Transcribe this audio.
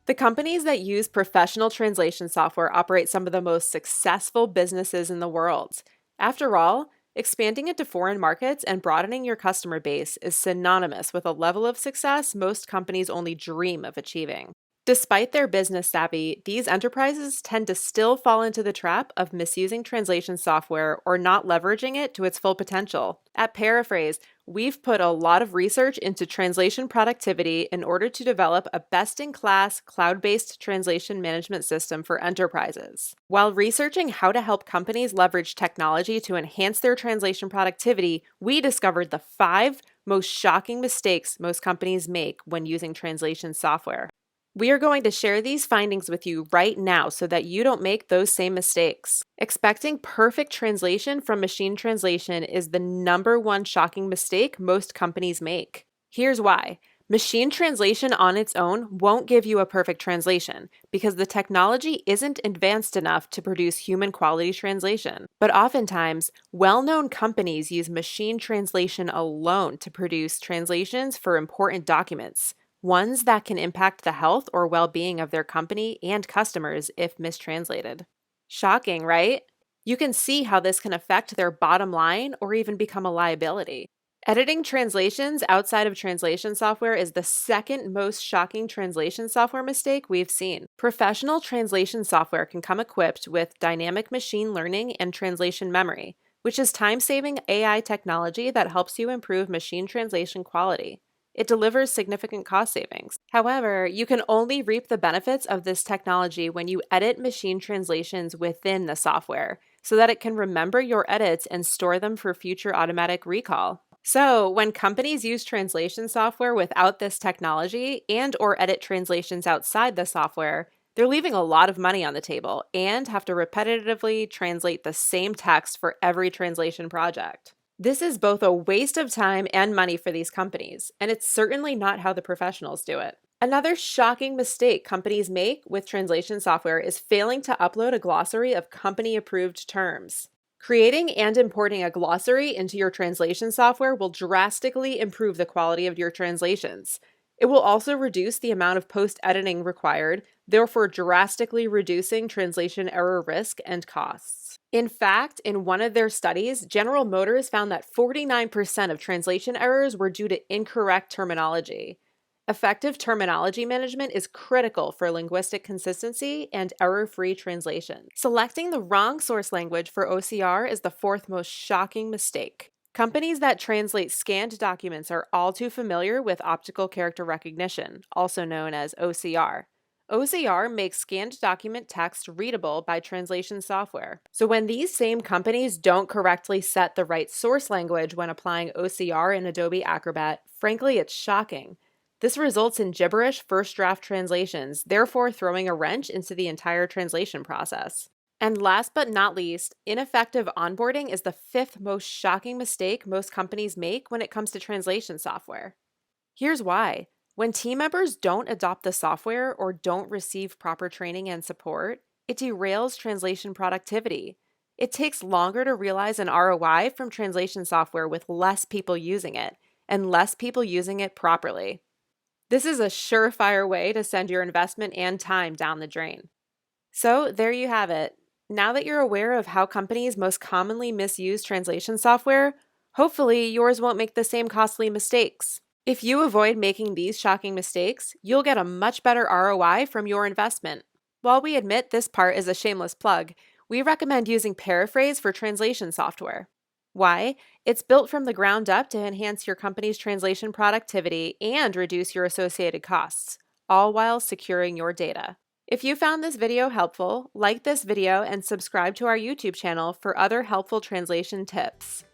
The companies that use professional translation software operate some of the most successful businesses in the world. After all, expanding into foreign markets and broadening your customer base is synonymous with a level of success most companies only dream of achieving. Despite their business savvy, these enterprises tend to still fall into the trap of misusing translation software or not leveraging it to its full potential. At Paraphrase, we've put a lot of research into translation productivity in order to develop a best-in-class cloud-based translation management system for enterprises. While researching how to help companies leverage technology to enhance their translation productivity, we discovered the 5 most shocking mistakes most companies make when using translation software. We are going to share these findings with you right now so that you don't make those same mistakes. Expecting perfect translation from machine translation is the #1 shocking mistake most companies make. Here's why. Machine translation on its own won't give you a perfect translation because the technology isn't advanced enough to produce human quality translation. But oftentimes, well-known companies use machine translation alone to produce translations for important documents, ones that can impact the health or well-being of their company and customers if mistranslated. Shocking, right? You can see how this can affect their bottom line or even become a liability. Editing translations outside of translation software is the second most shocking translation software mistake we've seen. Professional translation software can come equipped with dynamic machine learning and translation memory, which is time-saving AI technology that helps you improve machine translation quality. It delivers significant cost savings. However, you can only reap the benefits of this technology when you edit machine translations within the software so that it can remember your edits and store them for future automatic recall. So, when companies use translation software without this technology and/or edit translations outside the software, they're leaving a lot of money on the table and have to repetitively translate the same text for every translation project. This is both a waste of time and money for these companies, and it's certainly not how the professionals do it. Another shocking mistake companies make with translation software is failing to upload a glossary of company-approved terms. Creating and importing a glossary into your translation software will drastically improve the quality of your translations. It will also reduce the amount of post-editing required, therefore drastically reducing translation error risk and costs. In fact, in one of their studies, General Motors found that 49% of translation errors were due to incorrect terminology. Effective terminology management is critical for linguistic consistency and error-free translation. Selecting the wrong source language for OCR is the 4th most shocking mistake. Companies that translate scanned documents are all too familiar with optical character recognition, also known as OCR. OCR makes scanned document text readable by translation software. So when these same companies don't correctly set the right source language when applying OCR in Adobe Acrobat, frankly, it's shocking. This results in gibberish first draft translations, therefore throwing a wrench into the entire translation process. And last but not least, ineffective onboarding is the 5th most shocking mistake most companies make when it comes to translation software. Here's why. When team members don't adopt the software or don't receive proper training and support, it derails translation productivity. It takes longer to realize an ROI from translation software with less people using it, and less people using it properly. This is a surefire way to send your investment and time down the drain. So there you have it. Now that you're aware of how companies most commonly misuse translation software, hopefully yours won't make the same costly mistakes. If you avoid making these shocking mistakes, you'll get a much better ROI from your investment. While we admit this part is a shameless plug, we recommend using Paraphrase for translation software. Why? It's built from the ground up to enhance your company's translation productivity and reduce your associated costs, all while securing your data. If you found this video helpful, like this video and subscribe to our YouTube channel for other helpful translation tips.